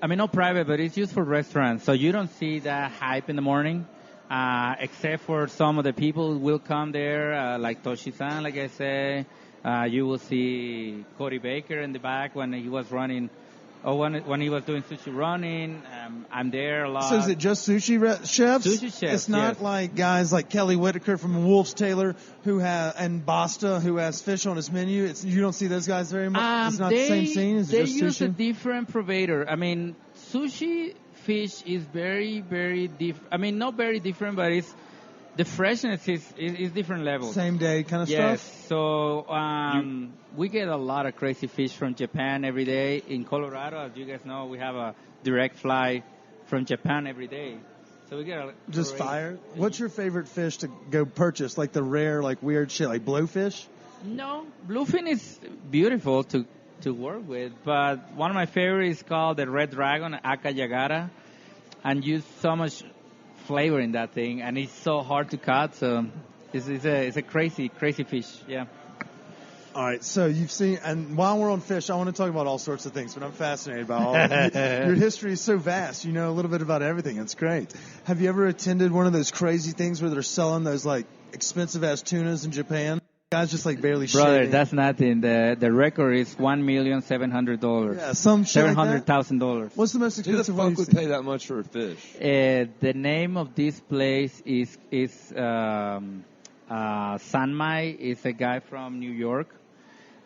I mean, not private, but it's used for restaurants. So you don't see that hype in the morning, except for some of the people who will come there, like Toshi-san, like I say. You will see Cody Baker in the back when he was running, or when he was doing sushi running. I'm there a lot. So is it just sushi chefs? Sushi chefs, It's not yes. like guys like Kelly Whitaker from Wolf's Taylor and Basta who has fish on his menu. You don't see those guys very much. It's not the same scene. Is it They just use a sushi? different provider. I mean, sushi fish is very, very different. I mean, not very different, but the freshness is different levels. Same day kind of Yes. stuff. So we get a lot of crazy fish from Japan every day. In Colorado, as you guys know, we have a direct fly from Japan every day. So we get Just fire. What's your favorite fish to go purchase? Like the rare, like weird shit, like bluefish? No, bluefin is beautiful to work with, but one of my favorites is called the red dragon, Akayagara, and use so much flavor in that thing, and it's so hard to cut. So it's a crazy fish. Yeah. All right, so you've seen, and while we're on fish, I want to talk about all sorts of things, but I'm fascinated by all of it. Your history is so vast. You know a little bit about everything. It's great. Have you ever attended one of those crazy things where they're selling those, like, expensive-ass tunas in Japan? Guys just, like, barely Brother, shaving. that's nothing. The record is $1,700,000. Yeah, some shit like that. $700,000. What's the most Who the expensive one fuck you've would seen? pay that much for a fish? The name of this place is Sanmai. Is a guy from New York,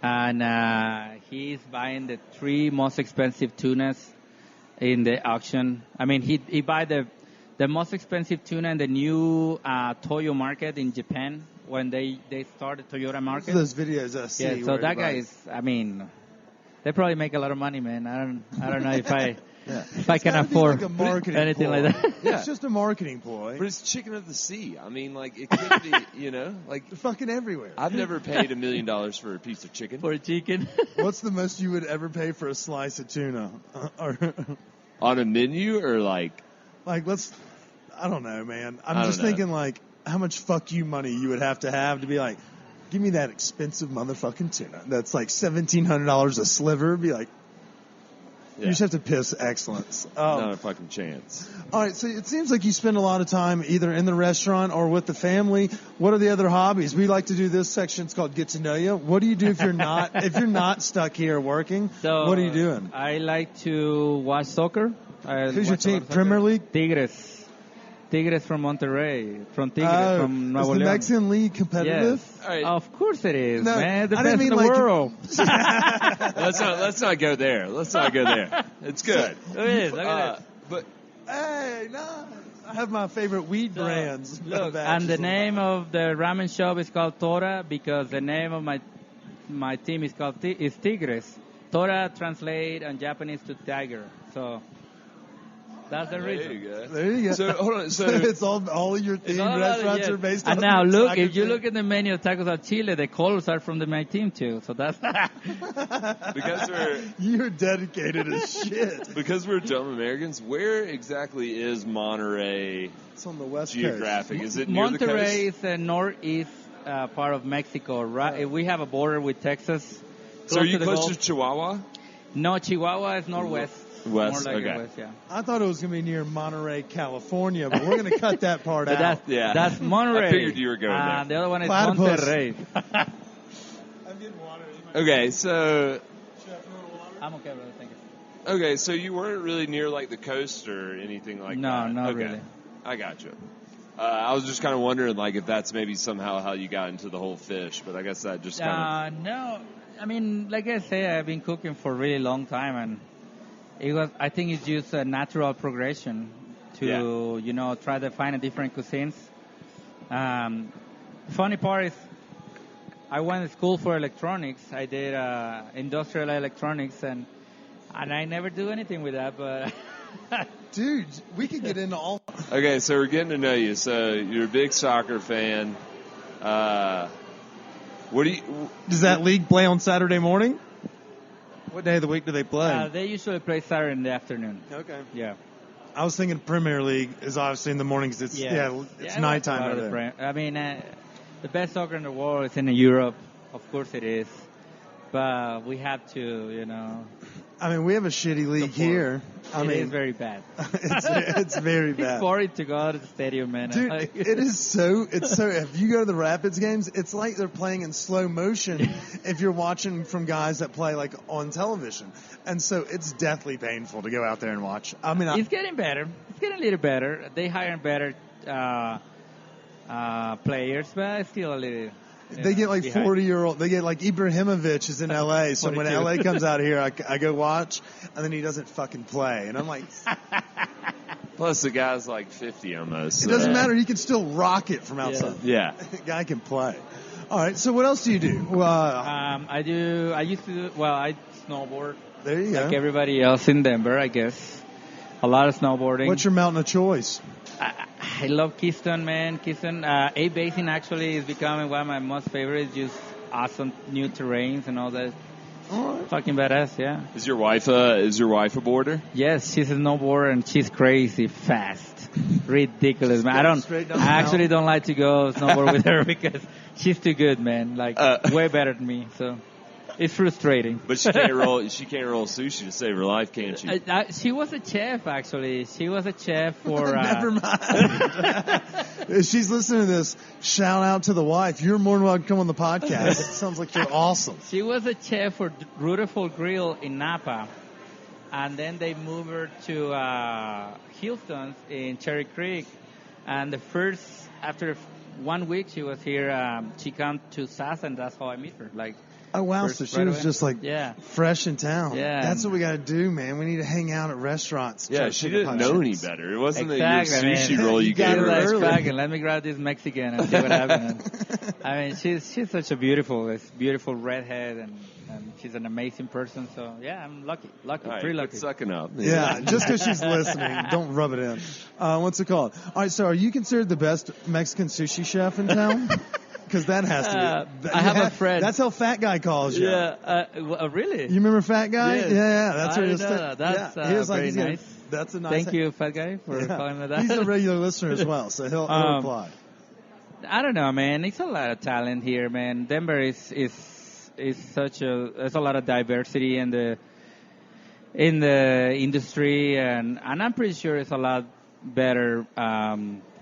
and he's buying the 3 most expensive tunas in the auction. I mean, he buy the most expensive tuna in the new Toyo market in Japan when they started Toyota market. Those videos I see. Yeah, so where that guy everybody- is. I mean, they probably make a lot of money, man. I don't know if I Yeah. if I It's can gotta be afford like a marketing anything ploy. like that. Yeah. It's just a marketing ploy. But it's chicken of the sea. I mean, like, it could be, like, They're fucking everywhere. I've never paid $1 million for a piece of chicken. For chicken. What's the most you would ever pay for a slice of tuna? On a menu or like, Like, I don't know, man. I I'm don't just know. thinking, like, how much fuck you money you would have to be like, give me that expensive motherfucking tuna. That's like $1,700 a sliver. Be like, yeah, you just have to piss excellence. not a fucking chance. All right, so it seems like you spend a lot of time either in the restaurant or with the family. What are the other hobbies? We like to do this section. It's called Get to Know You. What do you do if you're not stuck here working? So what are you doing? I like to watch soccer. Who's your team? Premier League? Tigres from Monterrey. From Tigres Oh, from is Nuevo the León. Mexican League competitive? Yes. All right. Of course it is, No, man. The I best didn't in mean the like- world. Let's not go there. Let's not go there. It's good. Look at this. Look at this. But Hey, no. I have my favorite weed brands. Look, and the name of the ramen shop is called Tora because the name of my team is called is Tigres. Tora translate in Japanese to tiger. So that's the there reason. you go. There you go. So hold on. So it's all of your It's themed all about it, restaurants yes. are based on And now the look, soccer if you team. look at the menu of Tacos of Chile, the colors are from my team too. So that's because You're dedicated as shit. we're dumb Americans, where exactly is Monterey It's on the west geographic? Is it near the coast? Monterrey is the northeast part of Mexico. Right, we have a border with Texas. So are you to the close Gulf. to Chihuahua? No, Chihuahua is northwest. West, More like okay. west, yeah. I thought it was going to be near Monterey, California, but we're going to cut that part But out. that's Monterey. I figured you were going there. The other one is Platypus. Monterrey. I'm getting water. Okay, so I'm okay, brother. Thank you. okay, so you weren't really near like the coast or anything like No, that. not okay. really. I got you. I was just kind of wondering, like, if that's maybe somehow how you got into the whole fish, but I guess that just kind of. No, I mean, like I say, I've been cooking for a really long time, and I think it's just a natural progression to, try to find a different cuisines. Funny part is, I went to school for electronics. I did industrial electronics, and I never do anything with that, but. Dude, we could get into all. Okay, so we're getting to know you. So you're a big soccer fan. What do you? Does that league play on Saturday morning? What day of the week do they play? They usually play Saturday in the afternoon. Okay. Yeah. I was thinking Premier League is obviously in the mornings. It's it's I watch nighttime a lot over of there. I mean, the best soccer in the world is in Europe. Of course it is. but we have to, you know. I mean, we have a shitty league here. I mean, it's very bad. it's very bad. It's boring to go to the stadium, man. Dude, it is so. If you go to the Rapids games, it's like they're playing in slow motion. If you're watching from guys that play like on television, and so it's deathly painful to go out there and watch. I mean, it's getting better. It's getting a little better. They hire better players, but it's still a little. They get like 40-year-old. They get like Ibrahimovic is in L.A. So when L.A. comes out here, I go watch, and then he doesn't fucking play, and I'm like. Plus the guy's like 50 almost. It doesn't matter. He can still rock it from outside. Yeah. The guy can play. All right. So what else do you do? I used to do. Well, I snowboard. There you go. Like everybody else in Denver, I guess. A lot of snowboarding. What's your mountain of choice? I love Keystone, man. Keystone. A-Basin actually is becoming one of my most favorites. Just awesome new terrains and all that. All right. Fucking badass, yeah. Is your wife a boarder? Yes, she's a snowboarder and she's crazy fast. Ridiculous, man. I actually don't like to go snowboard with her because she's too good, man. Like way better than me. So it's frustrating. But she can't roll sushi to save her life, can she? She was a chef, actually. She was a chef for. Never mind. If she's listening to this, shout out to the wife. You're more than welcome to come on the podcast. It sounds like you're awesome. She was a chef for Beautiful Grill in Napa, and then they moved her to Houston's in Cherry Creek. And after 1 week she was here, she came to SAS, and that's how I met her. Like. Oh, wow. So she was just like fresh in town. Yeah. That's what we got to do, man. We need to hang out at restaurants. Yeah, she didn't know any better. It wasn't your sushi roll you gave her. Let me grab this Mexican and see what happens. I mean, she's such a beautiful redhead, and she's an amazing person. So, yeah, I'm lucky, right, pretty lucky. Sucking up. Yeah, just because she's listening. Don't rub it in. What's it called? All right, so are you considered the best Mexican sushi chef in town? Because that has to be. I have a friend. That's how Fat Guy calls you. Yeah. Really? You remember Fat Guy? Yes. Yeah. That's what he was saying. That's very nice. That's a nice. Thank you, Fat Guy, for calling me that. He's a regular listener as well, so he'll reply. I don't know, man. It's a lot of talent here, man. Denver is there's a lot of diversity in the industry, and I'm pretty sure it's a lot better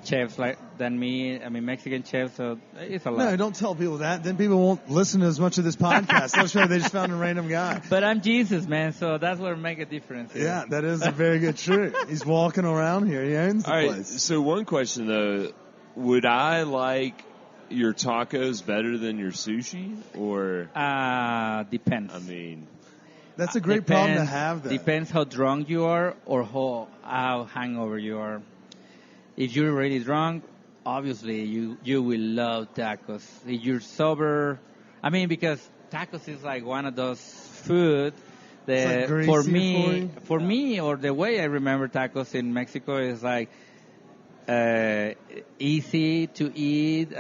chefs than me. I mean, Mexican chefs, so it's a lot. No, don't tell people that. Then people won't listen to as much of this podcast. They'll show they just found a random guy. But I'm Jesus, man, so that's what make a difference here. Yeah, that is a very good truth. He's walking around here. He owns the place. All right, so one question, though. Would I like your tacos better than your sushi? Or depends. I mean... That's a great problem to have, though. Depends how drunk you are or how hangover you are. If you're really drunk, obviously you will love tacos. If you're sober, I mean, because tacos is like one of those food that like for me, or the way I remember tacos in Mexico is like easy to eat.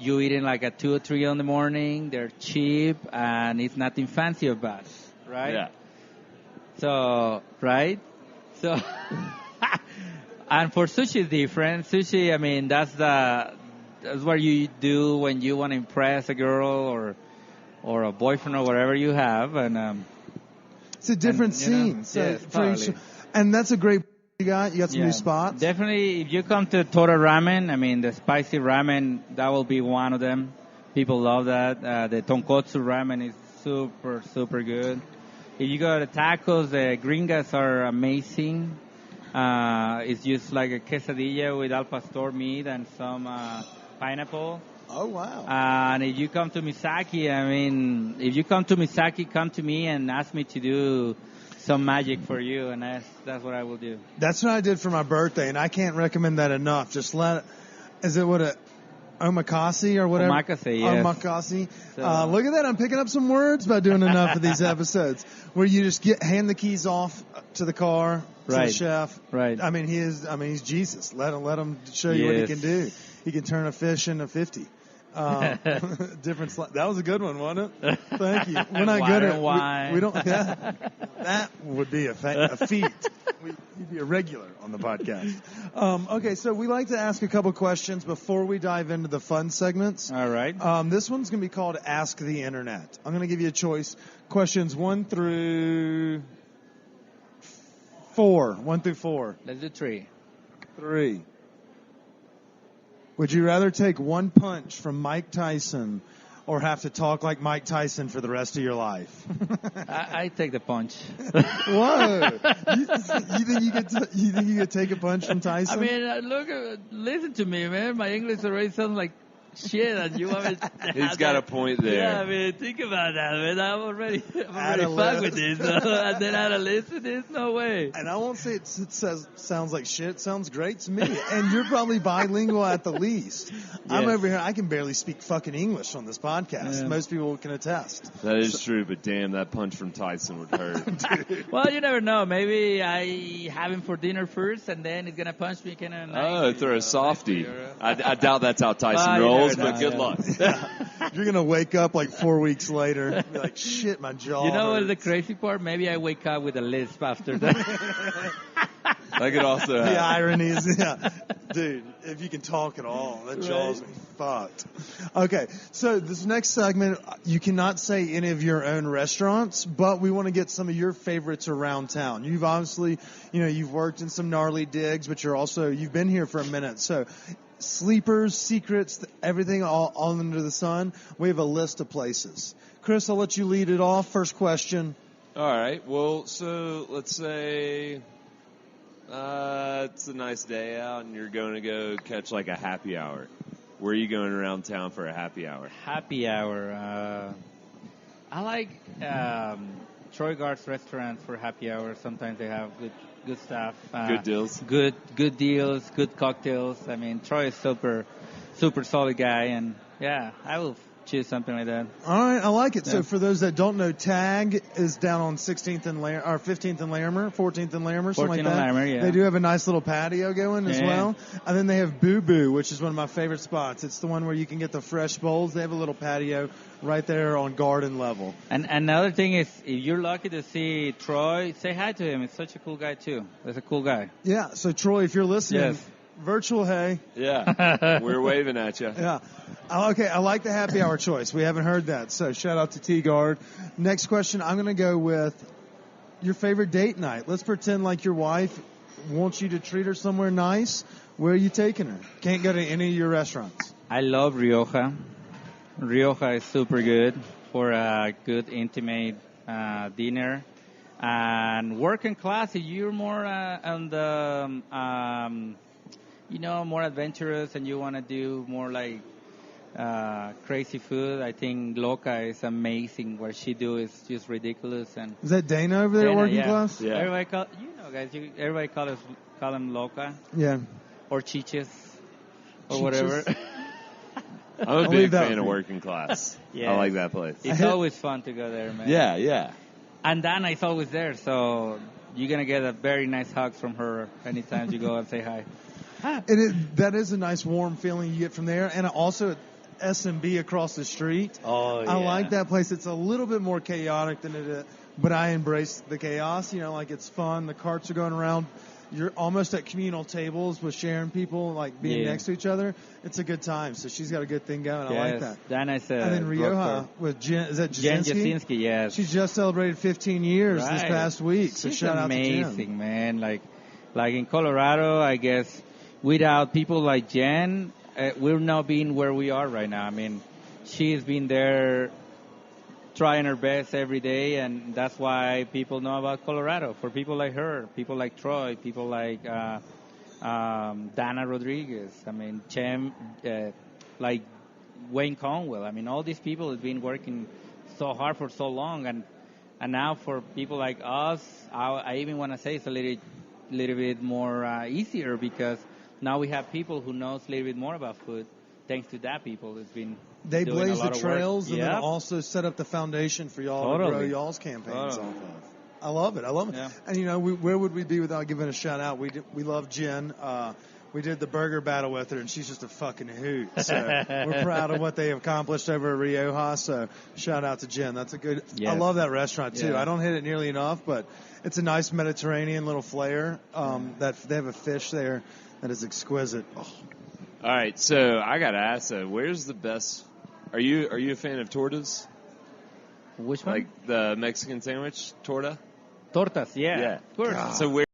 You eat it like at 2 or 3 in the morning. They're cheap, and it's nothing fancy about it, right? Yeah. So, right? So, and for sushi, it's different. Sushi, I mean, that's what you do when you want to impress a girl or a boyfriend or whatever you have, and it's a different scene. So yes, totally. And that's a great. You got some new spots? Definitely, if you come to Tora Ramen, I mean, the spicy ramen, that will be one of them. People love that. The tonkotsu ramen is super, super good. If you go to tacos, the gringas are amazing. It's just like a quesadilla with al pastor meat and some pineapple. Oh, wow. And if you come to Misaki, come to me and ask me to do some magic for you, and that's what I will do. That's what I did for my birthday, and I can't recommend that enough. Just is it what a omakase or whatever? Omakase, yes. Omakase. Look at that. I'm picking up some words by doing enough of these episodes where you just hand the keys off to the car, to the chef. Right. I mean, he's Jesus. Let him show you what he can do. He can turn a fish into 50. Different. That was a good one, wasn't it? Thank you. We're not Water good at and wine. we don't. Yeah, that would be a feat. You'd be a regular on the podcast. Okay, so we like to ask a couple questions before we dive into the fun segments. All right. This one's going to be called Ask the Internet. I'm going to give you a choice. Questions 1 through 4. 1 through 4. Let's do 3. 3. Would you rather take one punch from Mike Tyson or have to talk like Mike Tyson for the rest of your life? I take the punch. Whoa! You think you could take a punch from Tyson? I mean, listen to me, man. My English already sounds like shit, and you want me to He's got a point there. Yeah, I mean, think about that, man. I'm already Add a fucked with list. this. And then add a list to this? No way. And I won't say it sounds like shit. It sounds great to me. And you're probably bilingual at the least. I'm over here. I can barely speak fucking English on this podcast. Yeah. Most people can attest. That is true, but damn, that punch from Tyson would hurt. Well, you never know. Maybe I have him for dinner first, and then he's gonna punch me kind of. Oh, throw a softie. I doubt that's how Tyson you rolls, never but know, good yeah. luck. You're going to wake up like 4 weeks later and be like, shit, my jaw You know what's hurts. the crazy part? Maybe I wake up with a lisp after that. That could also The happen. irony is, yeah. Dude, if you can talk at all, that jaw's gonna be fucked. Okay, so this next segment, you cannot say any of your own restaurants, but we want to get some of your favorites around town. You've obviously, you've worked in some gnarly digs, but you've been here for a minute. So sleepers, secrets, everything all under the sun. We have a list of places. Chris, I'll let you lead it off. First question. All right. Well, so let's say it's a nice day out and you're going to go catch like a happy hour. Where are you going around town for a happy hour? Happy hour. I like Troy Guard's restaurant for happy hour. Sometimes they have good stuff. Good deals. Good deals, good cocktails. I mean, Troy is super solid guy, and yeah, I will choose something like that. All right, I like it. Yeah. So for those that don't know, Tag is down on 16th and 15th and Larimer, 14th and Larimer, something 14th like and that. Larimer, yeah. They do have a nice little patio going as Yeah. well. And then they have Boo Boo, which is one of my favorite spots. It's the one where you can get the fresh bowls. They have a little patio right there on garden level. And another thing is, if you're lucky to see Troy, say hi to him. He's such a cool guy too. He's a cool guy. Yeah, so Troy, if you're listening, Yes. virtual hey. Yeah. We're waving at you. Yeah. Okay, I like the happy hour choice. We haven't heard that, so shout out to T-Guard. Next question, I'm going to go with your favorite date night. Let's pretend like your wife wants you to treat her somewhere nice. Where are you taking her? Can't go to any of your restaurants. I love Rioja. Rioja is super good for a good intimate dinner. And working class, if you're more on the, more adventurous and you want to do more like crazy food, I think Loca is amazing. What she do is just ridiculous. And Is that Dana over there Dana, working yeah. class? Yeah. Everybody guys, everybody call them Loca Yeah. or Chiches or Chiches. whatever. I'm a I'll leave big that fan with of you. working class. Yeah. I like that place. It's always fun to go there, man. Yeah, yeah. And Dana is always there, so you're going to get a very nice hug from her anytime you go and say hi. That is a nice warm feeling you get from there. And also at S&B across the street. Oh, yeah. I like that place. It's a little bit more chaotic than it is, but I embrace the chaos. Like it's fun. The carts are going around. You're almost at communal tables with sharing people, like being next to each other. It's a good time. So she's got a good thing going. I like that. Dana is a And then Rioja with Jen, is that Jen Jasinski? Jasinski, yes. She just celebrated 15 years this Right. past week. So She's shout out to Jen. amazing, man. Like in Colorado, I guess without people like Jen, we're not being where we are right now. I mean, she's been there trying her best every day, and that's why people know about Colorado. For people like her, people like Troy, people like Dana Rodriguez, I mean, like Wayne Conwell. I mean, all these people have been working so hard for so long, and now for people like us, I even want to say it's a little bit more easier because now we have people who knows a little bit more about food. Thanks to that, people has been They doing blaze a the lot of trails work. and then Yep. also set up the foundation for y'all to grow Totally. y'all's campaigns Totally. off of. I love it. Yeah. And where would we be without giving a shout out? We love Jen. We did the burger battle with her, and she's just a fucking hoot. So we're proud of what they have accomplished over at Rioja. So shout out to Jen. That's a good. Yes. I love that restaurant too. Yeah. I don't hit it nearly enough, but it's a nice Mediterranean little flair. That they have a fish there that is exquisite. Oh. All right, so I gotta ask, where's the best? Are you a fan of tortas? Which one? Like the Mexican sandwich, torta? Tortas, yeah. Yeah. Of course. God. So where